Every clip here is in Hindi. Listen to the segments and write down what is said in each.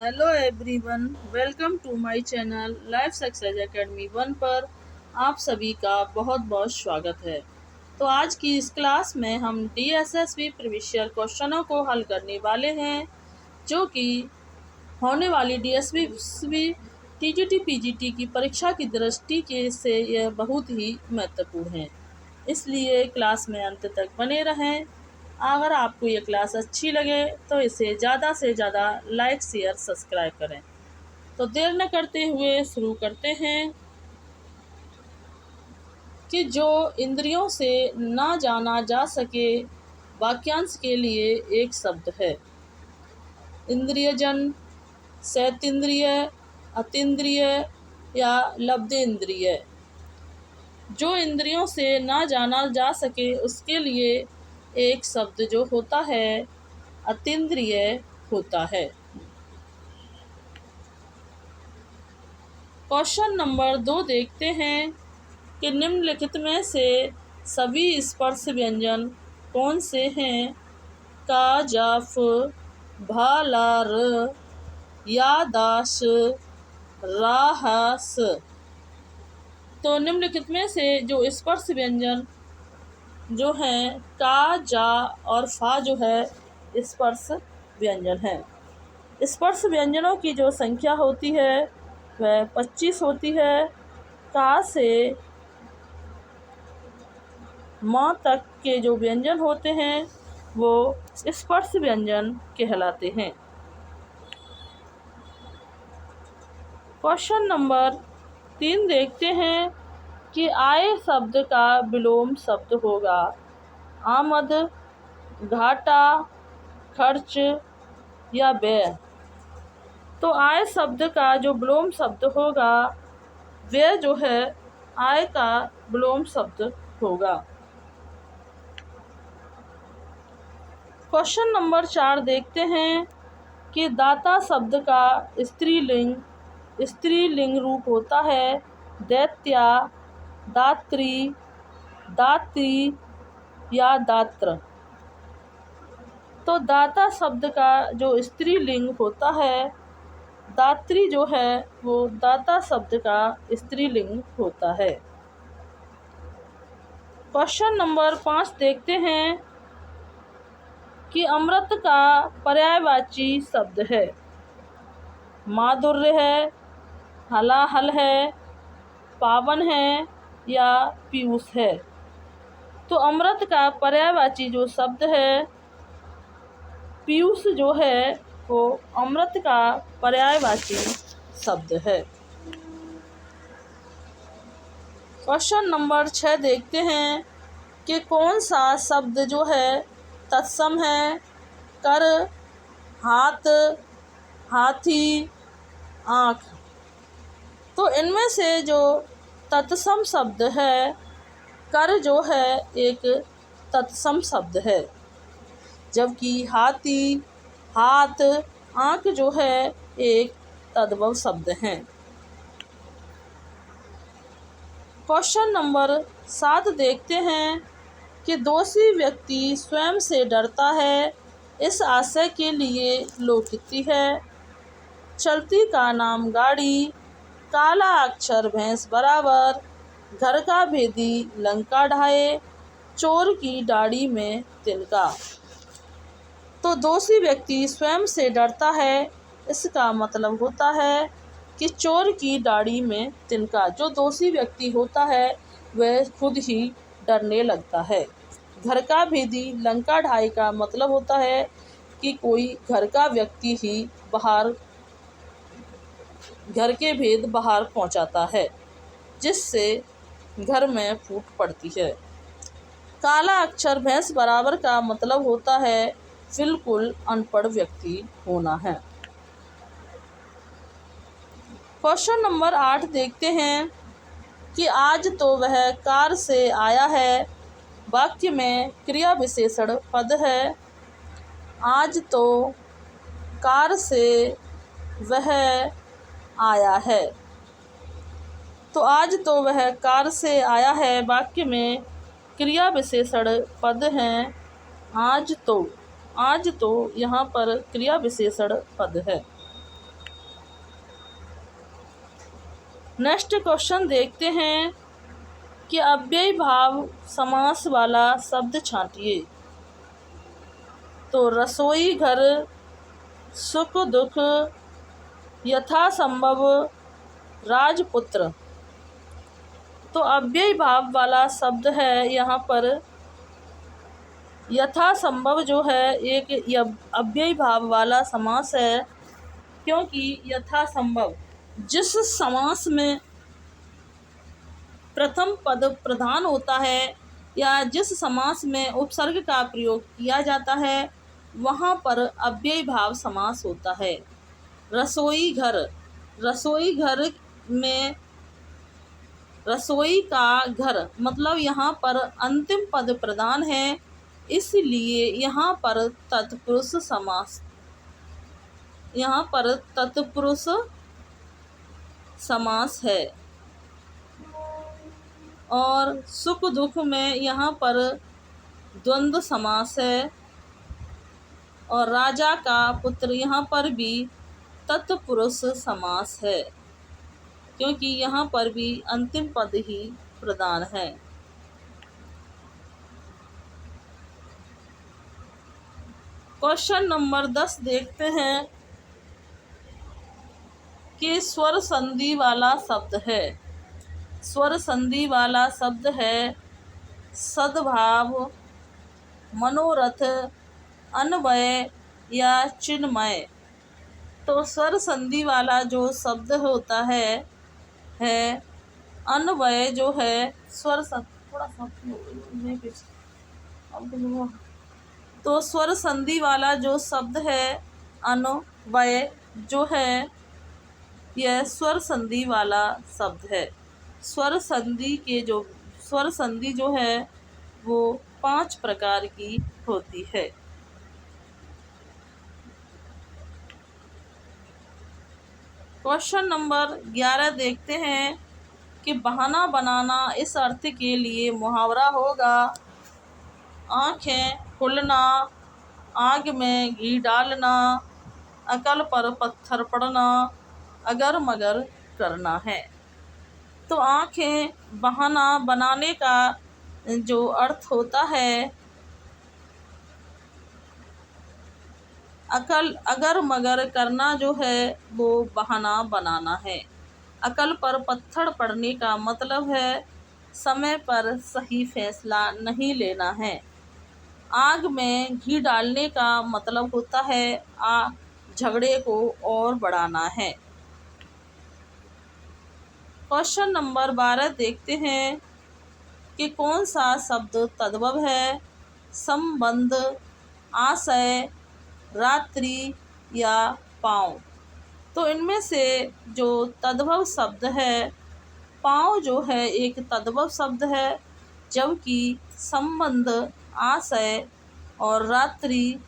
Hello everyone, welcome to my channel Life Success Academy 1 पर आप सभी का बहुत बहुत स्वागत है। तो आज की इस क्लास में हम डीएसएसबी प्रीवियस क्वेश्चनों को हल करने वाले हैं, जो कि होने वाली डीएसएसबी टीजीटी पीजीटी की परीक्षा की दृष्टि के से यह बहुत ही महत्वपूर्ण है। इसलिए क्लास में अंत तक बने रहें। अगर आपको ये क्लास अच्छी लगे तो इसे ज़्यादा से ज़्यादा लाइक शेयर सब्सक्राइब करें। तो देर न करते हुए शुरू करते हैं कि जो इंद्रियों से ना जाना जा सके, वाक्यांश के लिए एक शब्द है। इंद्रियजन, शैतेंद्रिय, अतीन्द्रिय या लब्धेंद्रिय। जो इंद्रियों से ना जाना जा सके उसके लिए एक शब्द जो होता है अतीन्द्रिय होता है। क्वेश्चन नंबर 2 देखते हैं कि निम्नलिखित में से सभी स्पर्श व्यंजन कौन से हैं? का, जफ, भा, ला, र, या, दास, राहस। तो निम्नलिखित में से जो स्पर्श व्यंजन जो हैं का, जा और फा जो है स्पर्श व्यंजन है। स्पर्श व्यंजनों की जो संख्या होती है वह 25 होती है। का से माँ तक के जो व्यंजन होते हैं वो स्पर्श व्यंजन कहलाते हैं। क्वेश्चन नंबर 3 देखते हैं कि आए शब्द का विलोम शब्द होगा आमद, घाटा, खर्च या व्यय। तो आय शब्द का जो विलोम शब्द होगा व्यय जो है आय का विलोम शब्द होगा। क्वेश्चन नंबर 4 देखते हैं कि दाता शब्द का स्त्रीलिंग रूप होता है दैत्या, दात्री, दात्री या दात्र। तो दाता शब्द का जो स्त्रीलिंग होता है दात्री जो है वो दाता शब्द का स्त्रीलिंग होता है। क्वेश्चन नंबर 5 देखते हैं कि अमृत का पर्यायवाची शब्द है माधुर्य है, हलाहल है, पावन है या पीयूष है। तो अमृत का पर्यायवाची जो शब्द है पीयूष जो है वो अमृत का पर्यायवाची शब्द है। क्वेश्चन नंबर 6 देखते हैं कि कौन सा शब्द जो है तत्सम है कर, हाथ, हाथी, आँख। तो इनमें से जो तत्सम शब्द है कर जो है एक तत्सम शब्द है, जबकि हाथी, हाथ, आँख जो है एक तद्भव शब्द हैं। क्वेश्चन नंबर 7 देखते हैं कि दोषी व्यक्ति स्वयं से डरता है, इस आशय के लिए लोकोक्ति है चलती का नाम गाड़ी, काला अक्षर भैंस बराबर, घर का भेदी लंका ढाए, चोर की दाढ़ी में तिनका। तो दोषी व्यक्ति स्वयं से डरता है, इसका मतलब होता है कि चोर की दाढ़ी में तिनका। जो दोषी व्यक्ति होता है वह खुद ही डरने लगता है। घर का भेदी लंका ढाई का मतलब होता है कि कोई घर का व्यक्ति ही बाहर घर के भेद बाहर पहुंचाता है, जिससे घर में फूट पड़ती है। काला अक्षर भैंस बराबर का मतलब होता है बिल्कुल अनपढ़ व्यक्ति होना है। क्वेश्चन नंबर 8 देखते हैं कि आज तो वह कार से आया है, वाक्य में क्रिया विशेषण पद है। आज तो कार से वह आया है। तो आज तो वह कार से आया है वाक्य में क्रिया विशेषण पद हैं आज तो। आज तो यहाँ पर क्रिया विशेषण पद है। नेक्स्ट क्वेश्चन देखते हैं कि अव्ययी भाव समास वाला शब्द छांटिए। तो रसोई घर, सुख दुख, यथासंभव, राजपुत्र। तो अव्ययी भाव वाला शब्द है यहाँ पर यथासंभव, जो है एक अव्ययी भाव वाला समास है, क्योंकि यथासंभव जिस समास में प्रथम पद प्रधान होता है या जिस समास में उपसर्ग का प्रयोग किया जाता है वहाँ पर अव्ययी भाव समास होता है। रसोई घर, रसोई घर में रसोई का घर मतलब यहाँ पर अंतिम पद प्रधान है, इसलिए यहाँ पर तत्पुरुष समास, यहाँ पर तत्पुरुष समास है। और सुख दुख में यहाँ पर द्वंद्व समास है। और राजा का पुत्र यहाँ पर भी तत्पुरुष समास है, क्योंकि यहाँ पर भी अंतिम पद ही प्रधान है। क्वेश्चन नंबर 10 देखते हैं कि स्वर संधि वाला शब्द है। स्वर संधि वाला शब्द है सद्भाव, मनोरथ, अन्वय या चिन्मय। तो स्वर संधि वाला जो शब्द होता है अन्वय, जो है स्वर थोड़ा सा तो स्वर संधि वाला जो शब्द है अन्वय, जो है यह स्वर संधि वाला शब्द है। स्वर संधि जो है वो 5 प्रकार की होती है। क्वेश्चन नंबर 11 देखते हैं कि बहाना बनाना इस अर्थ के लिए मुहावरा होगा। आँखें खुलना, आग में घी डालना, अकल पर पत्थर पड़ना, अगर मगर करना है। तो आँखें बहाना बनाने का जो अर्थ होता है अगर मगर करना, जो है वो बहाना बनाना है। अकल पर पत्थर पड़ने का मतलब है समय पर सही फैसला नहीं लेना है। आग में घी डालने का मतलब होता है झगड़े को और बढ़ाना है। क्वेश्चन नंबर 12 देखते हैं कि कौन सा शब्द तद्भव है। संबंध, आशय, रात्रि या पाँव। तो इनमें से जो तद्भव शब्द है, पाँव जो है एक तद्भव शब्द है, जबकि संबंध, आशय और रात्रि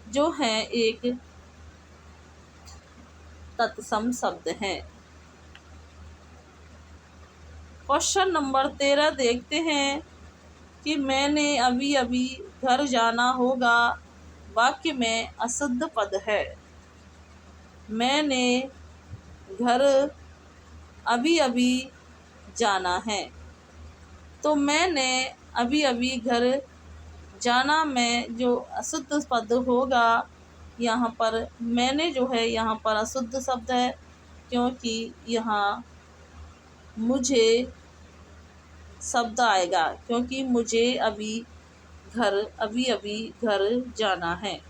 जो है एक तत्सम शब्द हैं। क्वेश्चन नंबर 13 देखते हैं कि मैंने अभी अभी घर जाना होगा वाक्य में अशुद्ध पद है। मैंने घर अभी अभी जाना है। तो मैंने अभी अभी घर जाना में जो अशुद्ध पद होगा, यहाँ पर मैंने जो है यहाँ पर अशुद्ध शब्द है, क्योंकि यहाँ मुझे शब्द आएगा, क्योंकि मुझे अभी अभी घर जाना है।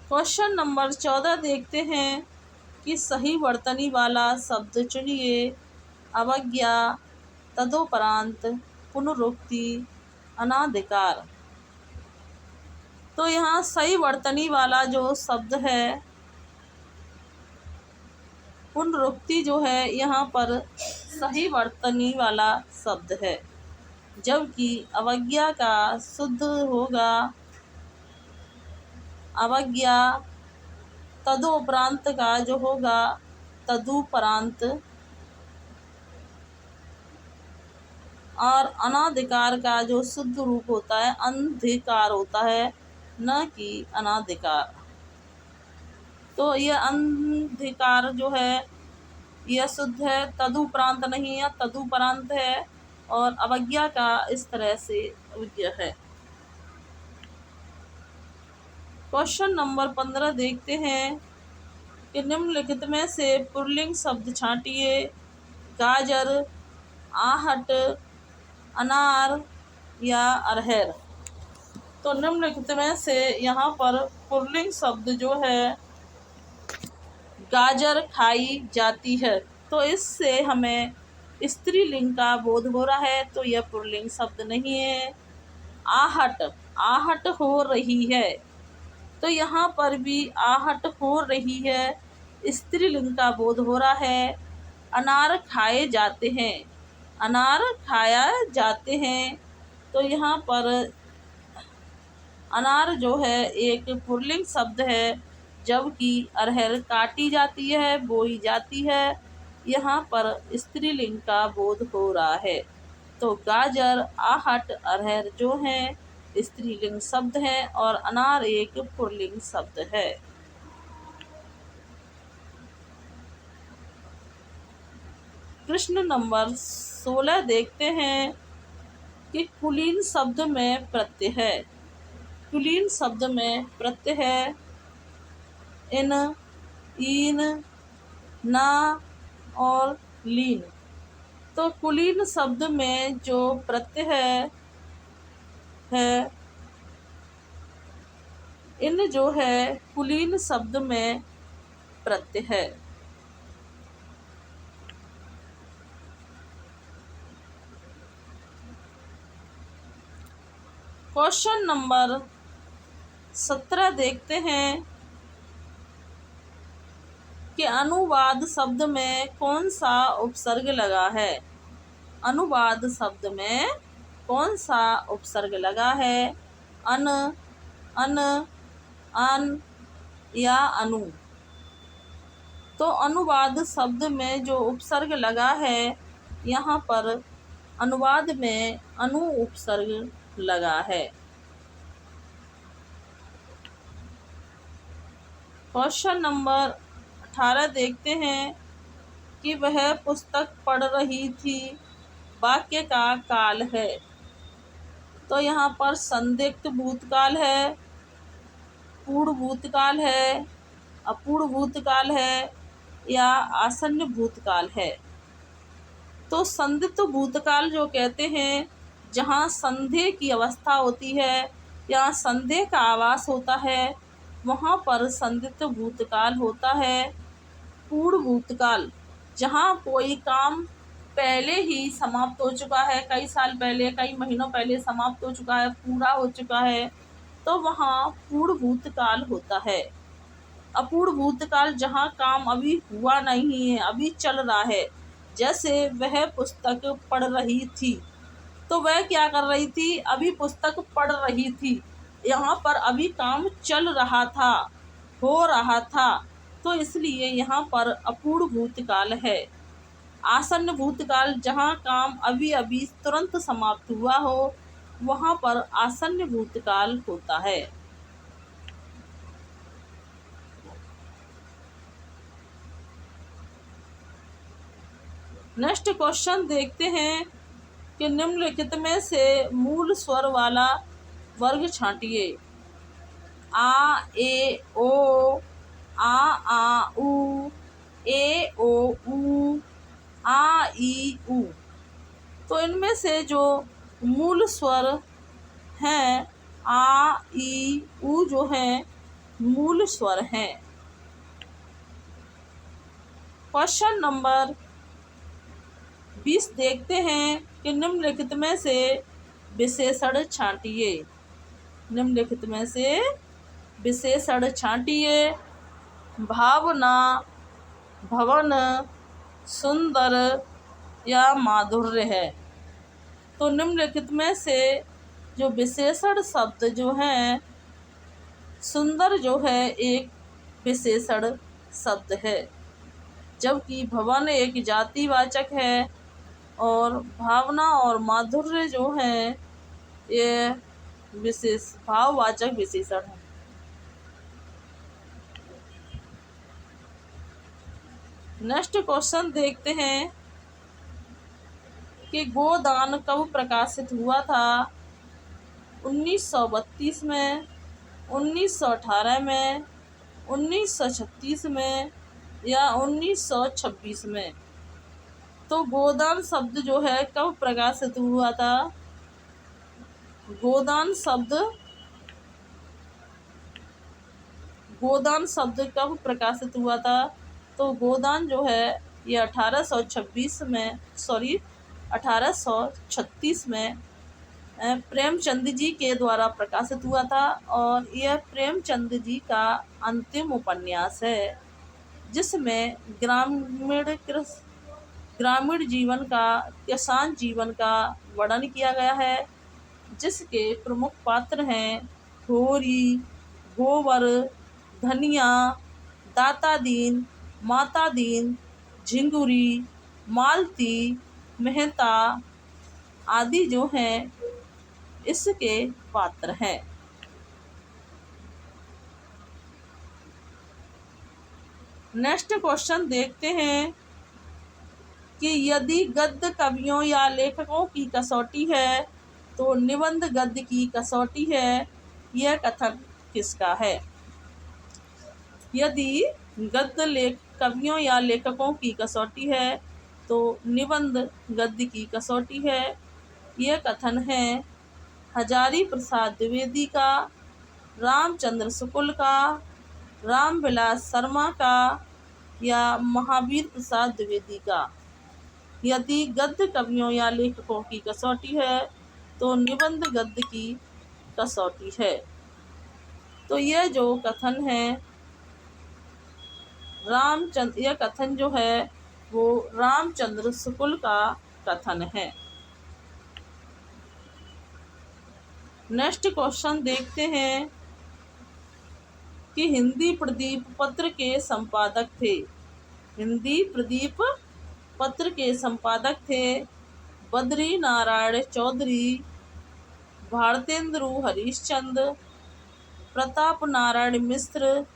क्वेश्चन नंबर 14 देखते हैं कि सही वर्तनी वाला शब्द चुनिए। अवज्ञा, तदोपरांत, पुनरुक्ति, अनाधिकार। तो यहाँ सही वर्तनी वाला जो शब्द है पुनरुक्ति, जो है यहाँ पर सही वर्तनी वाला शब्द है, जबकि अवज्ञा का शुद्ध होगा अवज्ञा। तदोपरांत का जो होगा तदुपरांत। और अनाधिकार का जो शुद्ध रूप होता है अंधिकार होता है, न कि अनाधिकार। तो यह अंधिकार जो है यह शुद्ध है, तदुपरांत नहीं है, तदुपरांत है। और अवज्ञा का इस तरह से अवज्ञा है। क्वेश्चन नंबर 15 देखते हैं कि निम्नलिखित में से पुल्लिंग शब्द छांटिए। गाजर, आहट, अनार या अरहर। तो निम्नलिखित में से यहाँ पर पुल्लिंग शब्द जो है गाजर खाई जाती है, तो इससे हमें स्त्रीलिंग का बोध हो रहा है, तो यह पुल्लिंग शब्द नहीं है। आहट, आहट हो रही है, तो यहाँ पर भी आहट हो रही है, स्त्रीलिंग का बोध हो रहा है। अनार खाए जाते हैं, अनार खाया जाते हैं, तो यहाँ पर अनार जो है एक पुल्लिंग शब्द है, जबकि अरहर काटी जाती है, बोई जाती है। यहाँ पर स्त्रीलिंग का बोध हो रहा है। तो गाजर, आहट, अरहर जो हैं स्त्रीलिंग शब्द हैं और अनार एक पुल्लिंग शब्द है। प्रश्न नंबर 16 देखते हैं कि कुलीन शब्द में प्रत्यय है। कुलीन शब्द में प्रत्यय है इन, ईन, ना और लीन। तो कुलीन शब्द में जो प्रत्यय है इन जो है कुलीन शब्द में प्रत्यय है। क्वेश्चन नंबर 17 देखते हैं कि अनुवाद शब्द में कौन सा उपसर्ग लगा है। अनुवाद शब्द में कौन सा उपसर्ग लगा है। अन, अन, अन या अनु। तो अनुवाद शब्द में जो उपसर्ग लगा है यहाँ पर अनुवाद में अनु उपसर्ग लगा है। क्वेश्चन नंबर 18 देखते हैं कि वह पुस्तक पढ़ रही थी, वाक्य का काल है। तो यहाँ पर संदिग्ध भूतकाल है, पूर्ण भूतकाल है, अपूर्ण भूतकाल है या आसन्न भूतकाल है। तो संदिग्ध भूतकाल जो कहते हैं जहाँ संदेह की अवस्था होती है या संदेह का आभास होता है, वहाँ पर संदिग्ध भूतकाल होता है। पूर्ण भूतकाल जहाँ कोई काम पहले ही समाप्त हो चुका है, कई साल पहले, कई महीनों पहले समाप्त हो चुका है, पूरा हो चुका है, तो वहाँ पूर्ण भूतकाल होता है। अपूर्ण भूतकाल जहाँ काम अभी हुआ नहीं है, अभी चल रहा है। जैसे वह पुस्तक पढ़ रही थी, तो वह क्या कर रही थी, अभी पुस्तक पढ़ रही थी। यहाँ पर अभी काम चल रहा था, हो रहा था, तो इसलिए यहाँ पर अपूर्ण भूतकाल है। आसन्न भूतकाल जहाँ काम अभी अभी तुरंत समाप्त हुआ हो, वहाँ पर आसन्न भूतकाल होता है। नेक्स्ट क्वेश्चन देखते हैं कि निम्नलिखित में से मूल स्वर वाला वर्ग छांटिए। आ, ए, ओ, आ उ, ए ओ उ, आ ई उ। तो इनमें से जो मूल स्वर हैं आ, ई, उ जो हैं मूल स्वर हैं। क्वेश्चन नंबर 20 देखते हैं कि निम्नलिखित में से विशेषण छांटिए। निम्नलिखित में से विशेषण छांटिए। भावना, भवन, सुंदर या माधुर्य है। तो निम्नलिखित में से जो विशेषण शब्द जो हैं, सुंदर जो है एक विशेषण शब्द है, जबकि भवन एक जातिवाचक है और भावना और माधुर्य जो हैं ये विशेष भाववाचक विशेषण है। नेक्स्ट क्वेश्चन देखते हैं कि गोदान कब प्रकाशित हुआ था। 1932 में, 1918 में, 1936 में या 1926 में। तो गोदान शब्द जो है कब प्रकाशित हुआ था। गोदान शब्द कब प्रकाशित हुआ था। तो गोदान जो है ये 1836 में प्रेमचंद जी के द्वारा प्रकाशित हुआ था और यह प्रेमचंद जी का अंतिम उपन्यास है जिसमें ग्रामीण जीवन का, किसान जीवन का वर्णन किया गया है, जिसके प्रमुख पात्र हैं होरी, गोबर, धनिया, दाता दीन, माता दीन, झिंगुरी, मालती, मेहता आदि जो हैं इसके पात्र हैं। नेक्स्ट क्वेश्चन देखते हैं कि यदि गद्य कवियों या लेखकों की कसौटी है तो निबंध गद्य की कसौटी है, यह कथन किसका है। यदि गद्य कवियों या लेखकों की कसौटी है तो निबंध गद्य की कसौटी है, यह कथन है हजारी प्रसाद द्विवेदी का, रामचंद्र शुक्ल का, रामविलास शर्मा का या महावीर प्रसाद द्विवेदी का। यदि गद्य कवियों या लेखकों की कसौटी है तो निबंध गद्य की कसौटी है। तो यह जो कथन है यह कथन जो है वो रामचंद्र शुक्ल का कथन है। नेक्स्ट क्वेश्चन देखते हैं कि हिंदी प्रदीप पत्र के संपादक थे। हिंदी प्रदीप पत्र के संपादक थे बद्री नारायण चौधरी, भारतेंदु हरिश्चंद्र, प्रताप नारायण मिश्र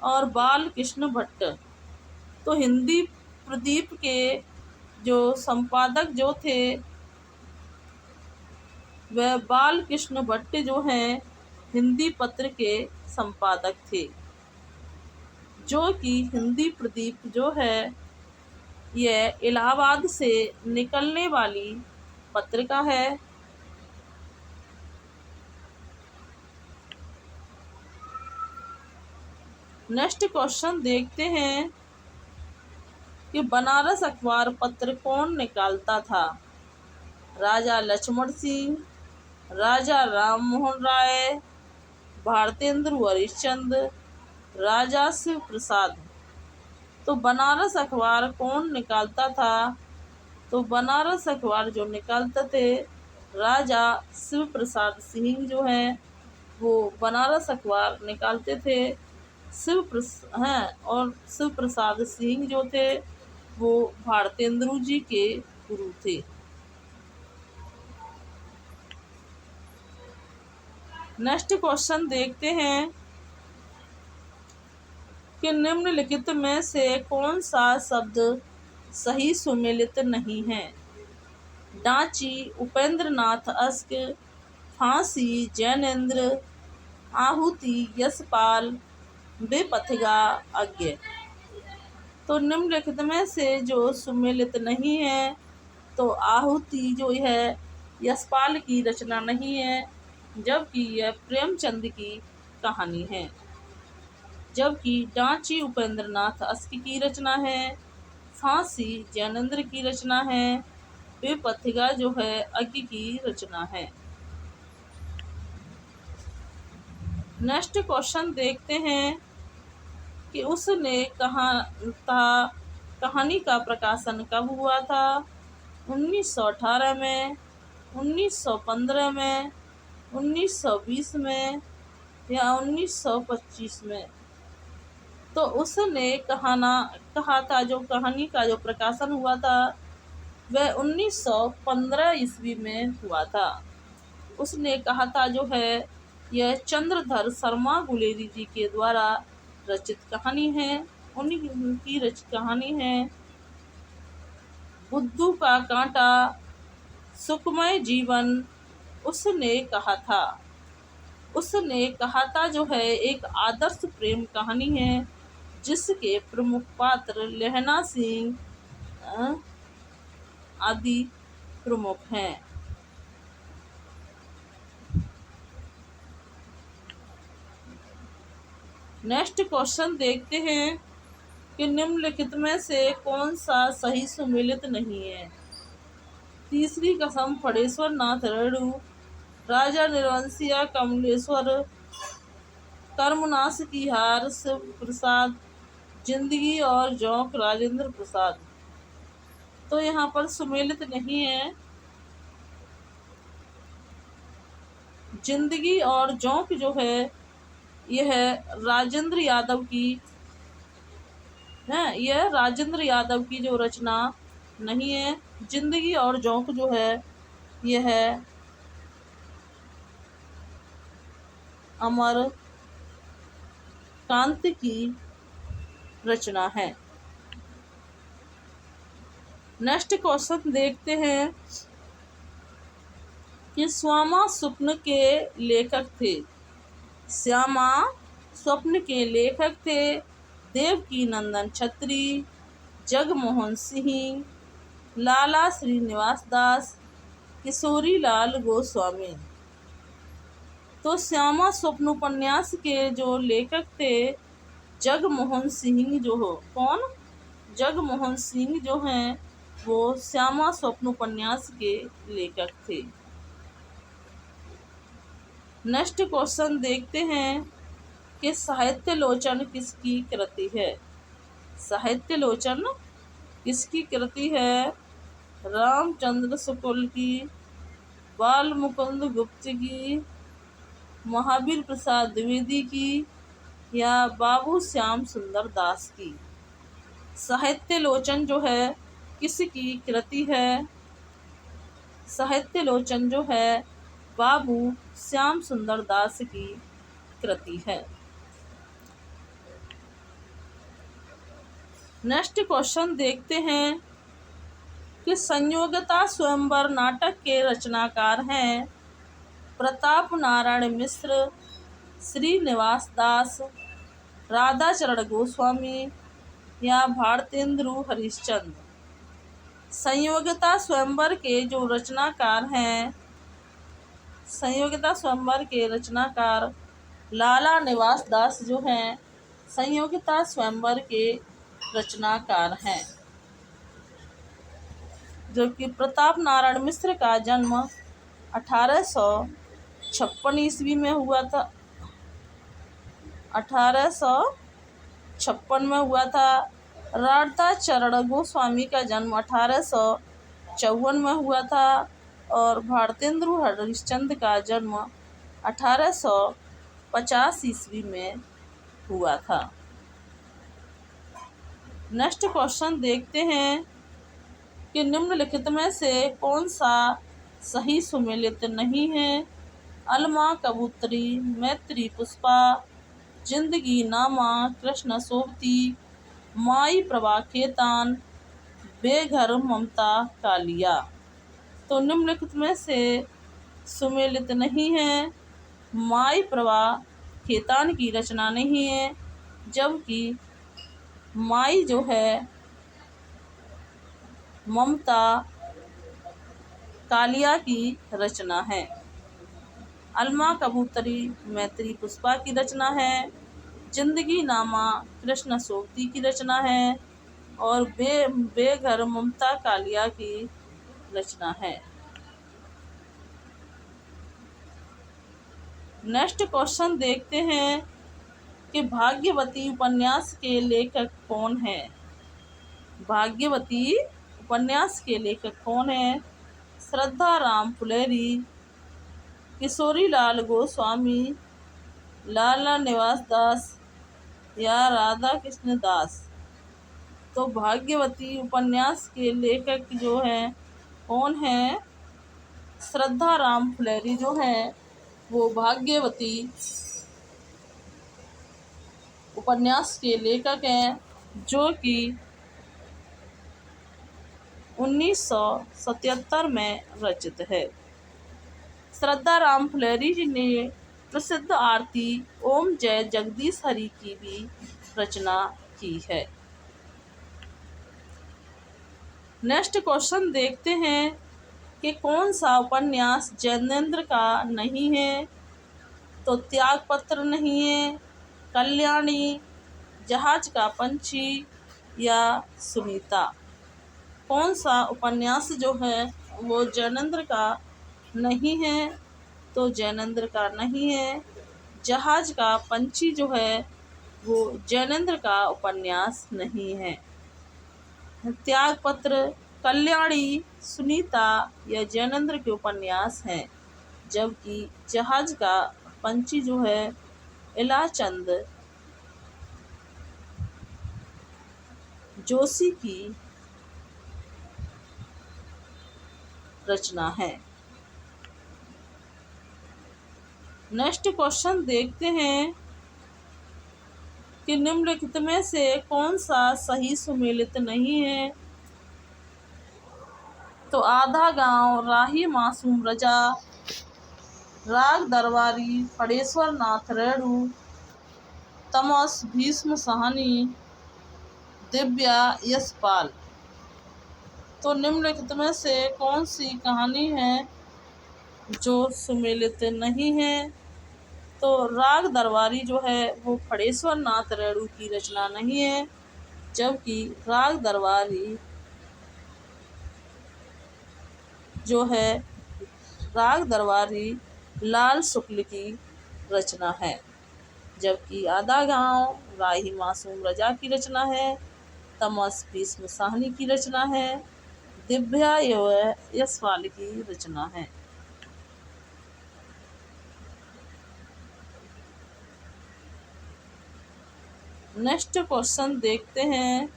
और बाल कृष्ण भट्ट। तो हिंदी प्रदीप के जो संपादक जो थे वह बाल कृष्ण भट्ट जो हैं हिंदी पत्र के संपादक थे, जो कि हिंदी प्रदीप जो है यह इलाहाबाद से निकलने वाली पत्रिका है। नेक्स्ट क्वेश्चन देखते हैं कि बनारस अखबार पत्र कौन निकालता था। राजा लक्ष्मण सिंह, राजा राम मोहन राय, भारतेंदु हरिश्चंद्र, राजा शिव प्रसाद। तो बनारस अखबार कौन निकालता था। तो बनारस अखबार जो निकालते थे राजा शिव प्रसाद सिंह जो हैं वो बनारस अखबार निकालते थे। और शिव प्रसाद सिंह जो थे वो भारतेंदु जी के गुरु थे। नेक्स्ट क्वेश्चन देखते हैं कि निम्नलिखित में से कौन सा शब्द सही सुमेलित नहीं है। डांची, उपेंद्र नाथ अस्क, फांसी, जैनेन्द्र, आहुति, यशपाल, बेपथिगा, अज्ञ। तो निम्नलिखित में से जो सुमेलित नहीं है तो आहुति जो है यशपाल की रचना नहीं है, जबकि यह प्रेमचंद की कहानी है। जबकि डांची उपेंद्र नाथ अस्क की रचना है, फांसी जैनेन्द्र की रचना है, बेपथिगा जो है अज्ञ की रचना है। नेक्स्ट क्वेश्चन देखते हैं कि उसने कहानी का प्रकाशन कब हुआ था। 1918 में, 1915 में, 1920 में या 1925 में। तो उसने कहा था जो कहानी का जो प्रकाशन हुआ था वह 1915 ईस्वी में हुआ था। उसने कहा था जो है यह चंद्रधर शर्मा गुलेरी जी के द्वारा रचित कहानी है उन्हीं की रचित कहानी है। बुद्धू का कांटा सुखमय जीवन उसने कहा था। उसने कहा था जो है एक आदर्श प्रेम कहानी है, जिसके प्रमुख पात्र लहना सिंह आदि प्रमुख हैं। नेक्स्ट क्वेश्चन देखते हैं कि निम्नलिखित में से कौन सा सही सुमेलित नहीं है। तीसरी कसम फणेश्वर नाथ रेणु, राजा निर्वंशिया कमलेश्वर, कर्मनाश की हार शिव प्रसाद, जिंदगी और जोंक राजेंद्र प्रसाद। तो यहाँ पर सुमेलित नहीं है। जिंदगी और जोंक जो है यह राजेंद्र यादव की है। यह राजेंद्र यादव की जो रचना नहीं है। जिंदगी और जोंक जो है यह अमर कांत की रचना है। नेक्स्ट क्वेश्चन देखते हैं कि श्यामा स्वप्न के लेखक थे। श्यामा स्वप्न के लेखक थे देवकी नंदन छत्री, जगमोहन सिंह, लाला श्रीनिवास दास, किशोरी लाल गोस्वामी। तो श्यामा स्वप्न उपन्यास के जो लेखक थे जगमोहन सिंह जो हो कौन जगमोहन सिंह जो हैं वो श्यामा स्वप्न उपन्यास के लेखक थे। नेक्स्ट क्वेश्चन देखते हैं कि साहित्य लोचन किसकी कृति है। साहित्य लोचन किसकी कृति है। रामचंद्र शुक्ल की, बाल मुकुंद गुप्त की, महावीर प्रसाद द्विवेदी की या बाबू श्याम सुंदर दास की। साहित्य लोचन जो है किसकी कृति है। साहित्य लोचन जो है बाबू श्याम सुंदर दास की कृति है। नेक्स्ट क्वेश्चन देखते हैं कि संयोगता स्वयंवर नाटक के रचनाकार हैं प्रताप नारायण मिश्र, श्रीनिवास दास, राधाचरण गोस्वामी या भारतेंदु हरिश्चंद्र। संयोगता स्वयंवर के जो रचनाकार हैं संयोगता स्वयंवर के रचनाकार लाला निवास दास जो हैं संयोगता स्वयंवर के रचनाकार हैं। जो कि प्रताप नारायण मिश्र का जन्म 1856 ईस्वी में हुआ था। 1856 में हुआ था। राधाचरण गोस्वामी का जन्म 1854 में हुआ था और भारतेंदु हरिश्चंद्र का जन्म 1850 ईस्वी में हुआ था। नेक्स्ट क्वेश्चन देखते हैं कि निम्नलिखित में से कौन सा सही सुमेलित नहीं है। अलमा कबूतरी, मैत्री पुष्पा, जिंदगी नामा, कृष्ण सोबती, माई प्रभा खेतान, बेघर ममता कालिया। तो निम्नलिखित में से सुमेलित नहीं है। माई प्रभा खेतान की रचना नहीं है, जबकि माई जो है ममता कालिया की रचना है। अलमा कबूतरी मैत्री पुष्पा की रचना है। जिंदगी नामा कृष्ण सोबती की रचना है और बेघर ममता कालिया की रचना है। नेक्स्ट क्वेश्चन देखते हैं कि भाग्यवती उपन्यास के लेखक कौन है। भाग्यवती उपन्यास के लेखक कौन है। श्रद्धा राम फुलेरी, किशोरी लाल गोस्वामी, लाला निवास दास या राधा कृष्ण दास। तो भाग्यवती उपन्यास के लेखक जो हैं कौन है। श्रद्धा राम फुलेरी जो हैं वो भाग्यवती उपन्यास के लेखक हैं। जो कि 1977 में रचित है। श्रद्धा राम फुलेरी जी ने प्रसिद्ध आरती ओम जय जगदीश हरि की भी रचना की है। नेक्स्ट क्वेश्चन देखते हैं कि कौन सा उपन्यास जैनेन्द्र का नहीं है। तो त्यागपत्र नहीं है, कल्याणी, जहाज का पंछी या सुनीता। कौन सा उपन्यास जो है वो जैनेन्द्र का नहीं है। तो जैनेन्द्र का नहीं है। जहाज का पंछी जो है वो जैनेन्द्र का उपन्यास नहीं है। त्यागपत्र, कल्याणी, सुनीता या जैनेन्द्र के उपन्यास हैं, जबकि जहाज का पंछी जो है इलाचंद जोशी की रचना है। नेक्स्ट क्वेश्चन देखते हैं कि निम्नलिखित में से कौन सा सही सुमेलित नहीं है। तो आधा गांव, राही मासूम रजा, राग दरबारी, फणेश्वर नाथ रेणु, तमस, भीष्म साहनी, दिव्या यशपाल। तो निम्नलिखित में से कौन सी कहानी है जो सुमेलित नहीं है। तो राग दरबारी जो है वो फणेश्वर नाथ रेणु की रचना नहीं है, जबकि राग दरबारी जो है राग दरबारी लाल शुक्ल की रचना है। जबकि आधा गांव राही मासूम रजा की रचना है, तमस भीष्म साहनी की रचना है, दिव्या यशपाल की रचना है। नेक्स्ट क्वेश्चन देखते हैं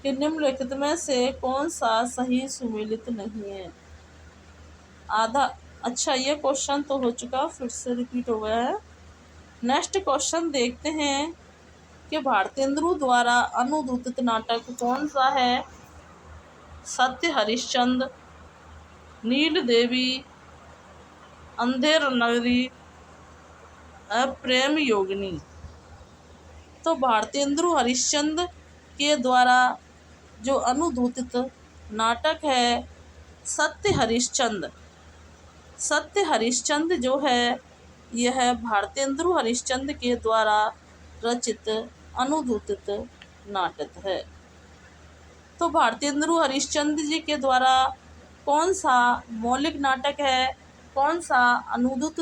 कि निम्नलिखित में से कौन सा सही सुमेलित नहीं है। अच्छा ये क्वेश्चन तो हो चुका, फिर से रिपीट हो गया है। नेक्स्ट क्वेश्चन देखते हैं कि भारतेंदु द्वारा अनुदित नाटक कौन सा है। सत्य हरिश्चंद्र, नील देवी, अंधेर नगरी, प्रेम योगिनी। तो भारतेंदु हरिश्चंद्र के द्वारा जो अनुदित नाटक है सत्य हरिश्चंद्र। सत्य हरिश्चंद्र जो है यह भारतेंदु हरिश्चंद्र के द्वारा रचित अनुदित नाटक है। तो भारतेंदु हरिश्चंद्र जी के द्वारा कौन सा मौलिक नाटक है, कौन सा अनुदित